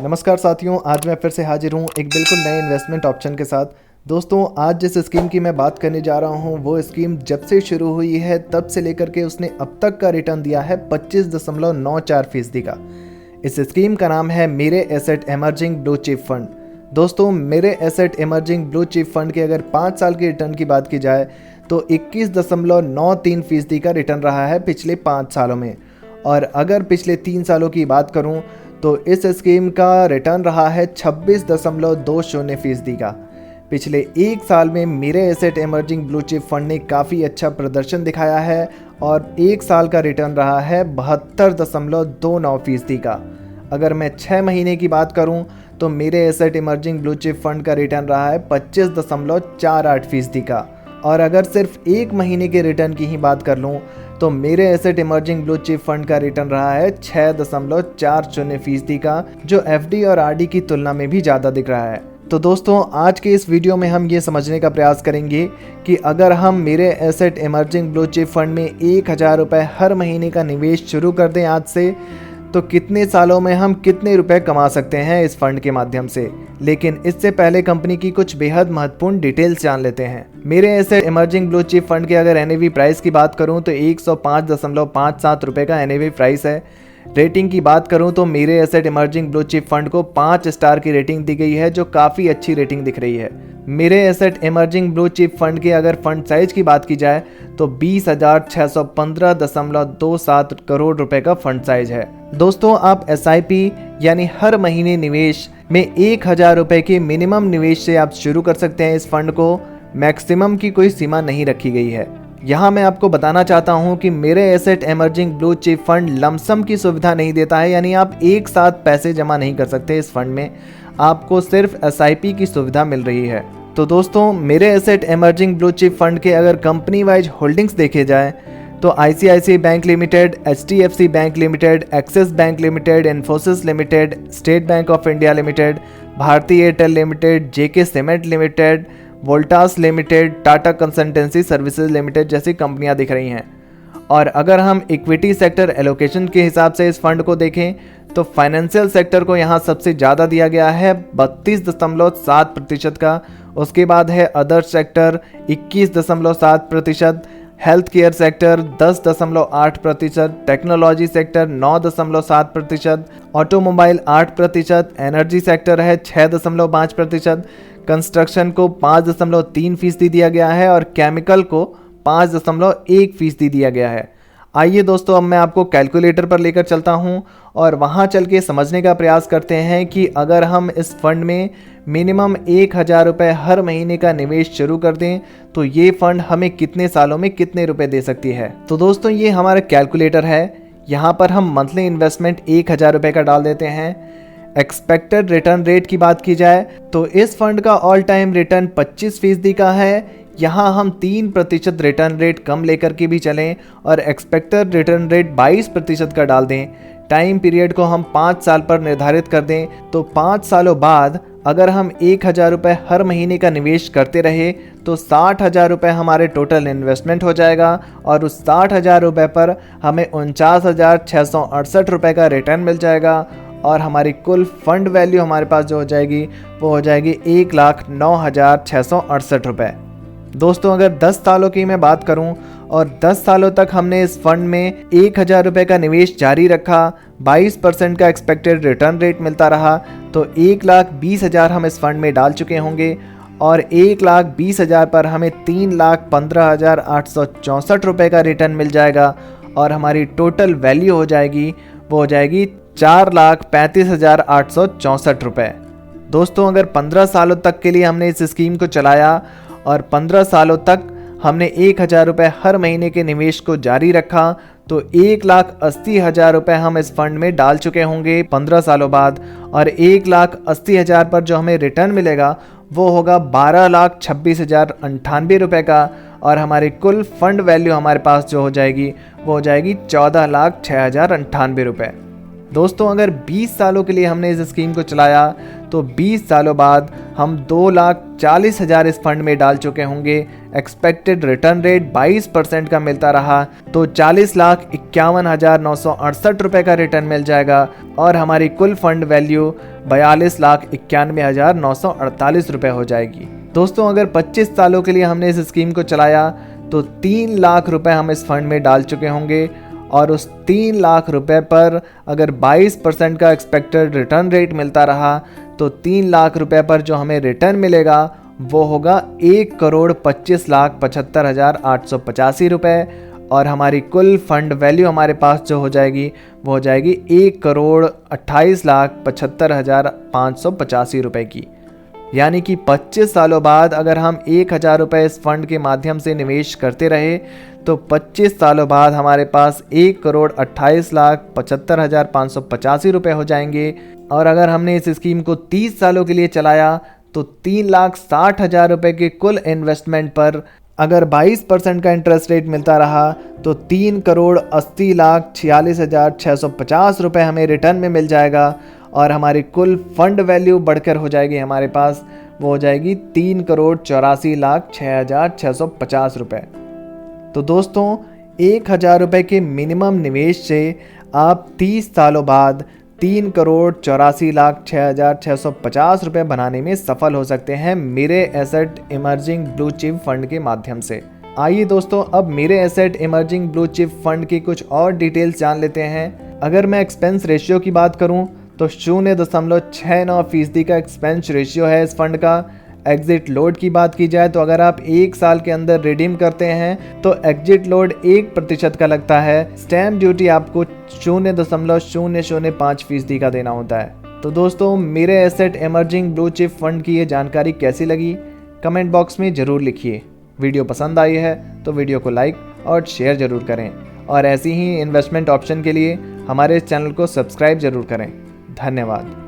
नमस्कार साथियों, आज मैं फिर से हाजिर हूँ एक बिल्कुल नए इन्वेस्टमेंट ऑप्शन के साथ। दोस्तों, आज जिस स्कीम की मैं बात करने जा रहा हूँ वो स्कीम जब से शुरू हुई है तब से लेकर के उसने अब तक का रिटर्न दिया है 25.94% का। इस स्कीम का नाम है मेरे asset emerging blue chip fund. दोस्तों, मेरे asset emerging blue chip fund के अगर 5 साल के रिटर्न की बात की जाए तो 21.93% का रिटर्न रहा है पिछले 5 सालों में। और अगर पिछले 3 सालों की बात करूं तो इस स्कीम का रिटर्न रहा है 26.20% का। पिछले 1 साल में मेरे asset emerging blue chip fund ने काफ़ी अच्छा प्रदर्शन दिखाया है और 1 साल का रिटर्न रहा है 72.29% का। अगर मैं 6 महीने की बात करूं तो मेरे asset emerging blue chip fund का रिटर्न रहा है 25.48% का। और अगर सिर्फ 1 महीने के रिटर्न की ही बात कर लूं तो मेरे asset emerging blue chip fund का रिटर्न रहा है 6.40% का, जो एफडी और आरडी की तुलना में भी ज़्यादा दिख रहा है। तो दोस्तों, आज के इस वीडियो में हम ये समझने का प्रयास करेंगे कि अगर हम मेरे asset emerging blue chip fund में 1000 रुपये हर महीने का निवेश शुरू कर दें आज से, तो कितने सालों में हम कितने रुपए कमा सकते हैं इस फंड के माध्यम से। लेकिन इससे पहले कंपनी की कुछ बेहद महत्वपूर्ण डिटेल्स जान लेते हैं। मेरे asset emerging blue chip fund के अगर एनएवी प्राइस की बात करूं तो 105.57 रुपये का एनएवी प्राइस है। रेटिंग की बात करूं तो मेरे asset emerging blue chip fund को 5 स्टार की रेटिंग दी गई है, जो काफ़ी अच्छी रेटिंग दिख रही है। मेरे asset emerging blue chip fund के अगर फंड साइज की बात की जाए तो 20,615.27 करोड़ रुपए का फंड साइज है। दोस्तों, आप SIP यानी हर महीने निवेश में 1000 रुपये के मिनिमम निवेश से आप शुरू कर सकते हैं इस फंड को। मैक्सिमम की कोई सीमा नहीं रखी गई है। यहाँ मैं आपको बताना चाहता हूँ कि मेरे asset emerging blue chip fund lump sum की सुविधा नहीं देता है, यानी आप एक साथ पैसे जमा नहीं कर सकते इस फंड में। आपको सिर्फ SIP की सुविधा मिल रही है। तो दोस्तों, मेरे asset emerging blue chip fund के अगर कंपनी वाइज होल्डिंग्स देखे जाए तो ICICI bank limited, HDFC bank limited, Axis bank limited, Infosys limited, State Bank of India limited, Bharti Airtel limited, JK cement limited, Voltas limited, Tata Consultancy Services limited जैसी कंपनियां दिख रही हैं। और अगर हम इक्विटी सेक्टर एलोकेशन के हिसाब से इस फंड को देखें तो फाइनेंशियल सेक्टर को यहाँ सबसे ज़्यादा दिया गया है 32.7% का। उसके बाद है other sector 21.7%, health care sector 10.8%, technology sector 9.7%, automobile 8%, energy sector है 6.5%, कंस्ट्रक्शन को 5.3% दिया गया है और केमिकल को 5.1% दिया गया है। आइए दोस्तों, अब मैं आपको कैलकुलेटर पर लेकर चलता हूं और वहां चल के समझने का प्रयास करते हैं कि अगर हम इस फंड में मिनिमम 1000 रुपये हर महीने का निवेश शुरू कर दें तो ये फंड हमें कितने सालों में कितने रुपए दे सकती है। तो दोस्तों, ये हमारा कैलकुलेटर है। यहाँ पर हम मंथली इन्वेस्टमेंट 1000 रुपये का डाल देते हैं। एक्सपेक्टेड रिटर्न रेट की बात की जाए तो इस फंड का ऑल टाइम रिटर्न 25% का है। यहाँ हम 3% रिटर्न रेट कम लेकर के भी चलें और एक्सपेक्टेड रिटर्न रेट 22% का डाल दें। टाइम पीरियड को हम 5 साल पर निर्धारित कर दें तो 5 सालों बाद अगर हम 1000 रुपये हर महीने का निवेश करते रहे तो 60,000 रुपये हमारे टोटल इन्वेस्टमेंट हो जाएगा और उस 60,000 रुपये पर हमें 49,668 रुपये का रिटर्न मिल जाएगा और हमारी कुल फंड वैल्यू हमारे पास जो हो जाएगी वो हो जाएगी 1,09,668 रुपये। दोस्तों, अगर 10 सालों की मैं बात करूं और 10 सालों तक हमने इस फंड में 1000 रुपये का निवेश जारी रखा, 22% का एक्सपेक्टेड रिटर्न रेट मिलता रहा, तो 1,20,000 हम इस फंड में डाल चुके होंगे और 1,20,000 पर हमें 3,15,864 रुपये का रिटर्न मिल जाएगा और हमारी टोटल वैल्यू हो जाएगी वो हो जाएगी 4,35,864 रुपये। दोस्तों, अगर 15 सालों तक के लिए हमने इस स्कीम को चलाया और 15 सालों तक हमने 1000 रुपये हर महीने के निवेश को जारी रखा तो 1,80,000 रुपये हम इस फंड में डाल चुके होंगे 15 सालों बाद और 1,80,000 पर जो हमें रिटर्न मिलेगा वो होगा 12,26,098 रुपये का और हमारी कुल फंड वैल्यू हमारे पास जो हो जाएगी वो हो जाएगी 14,06,098 रुपये। दोस्तों, अगर 20 सालों के लिए हमने इस स्कीम को चलाया तो 20 सालों बाद हम 2,40,000 इस फंड में डाल चुके होंगे। एक्सपेक्टेड रिटर्न रेट 22% का मिलता रहा तो 40,51,968 रुपये का रिटर्न मिल जाएगा और हमारी कुल फंड वैल्यू 42,91,948 रुपये हो जाएगी। दोस्तों अगर 25 सालों के लिए हमने इस स्कीम को चलाया तो 3 लाख रुपए हम इस फंड में डाल चुके होंगे और उस 3 लाख रुपए पर अगर 22% का एक्सपेक्टेड रिटर्न रेट मिलता रहा तो 3 लाख रुपए पर जो हमें रिटर्न मिलेगा वो होगा 1,25,75,885 रुपये और हमारी कुल फंड वैल्यू हमारे पास जो हो जाएगी वो हो जाएगी 1,28,75,585 रुपये की। यानी कि 25 सालों बाद अगर हम 1,000 रुपये इस फंड के माध्यम से निवेश करते रहे तो 25 सालों बाद हमारे पास 1,28,75,585 रुपये हो जाएंगे और अगर हमने इस स्कीम को 30 सालों के लिए चलाया तो 3,60,000 रुपये के कुल इन्वेस्टमेंट पर अगर 22% का इंटरेस्ट रेट मिलता रहा तो 3,80,46,650 रुपये हमें रिटर्न में मिल जाएगा और हमारी कुल फंड वैल्यू बढ़कर हो जाएगी हमारे पास वो हो जाएगी 3,84,06,650 रुपये। तो दोस्तों 1,000 रुपये के मिनिमम निवेश से आप 30 सालों बाद 3,84,06,650 रुपये बनाने में सफल हो सकते हैं मेरे asset emerging blue chip fund के माध्यम से। आइए दोस्तों अब मेरे asset emerging blue chip fund की कुछ और डिटेल्स जान लेते हैं। अगर मैं एक्सपेंस रेशियो की बात करूं तो 0.69% का एक्सपेंस रेशियो है इस फंड का। एग्जिट लोड की बात की जाए तो अगर आप 1 साल के अंदर रिडीम करते हैं तो एग्जिट लोड 1% का लगता है। स्टैम्प ड्यूटी आपको 0.005% का देना होता है। तो दोस्तों मेरे asset emerging blue chip fund की ये जानकारी कैसी लगी कमेंट बॉक्स में ज़रूर लिखिए। वीडियो पसंद आई है तो वीडियो को लाइक और शेयर ज़रूर करें और ऐसी ही इन्वेस्टमेंट ऑप्शन के लिए हमारे इस चैनल को सब्सक्राइब ज़रूर करें। धन्यवाद।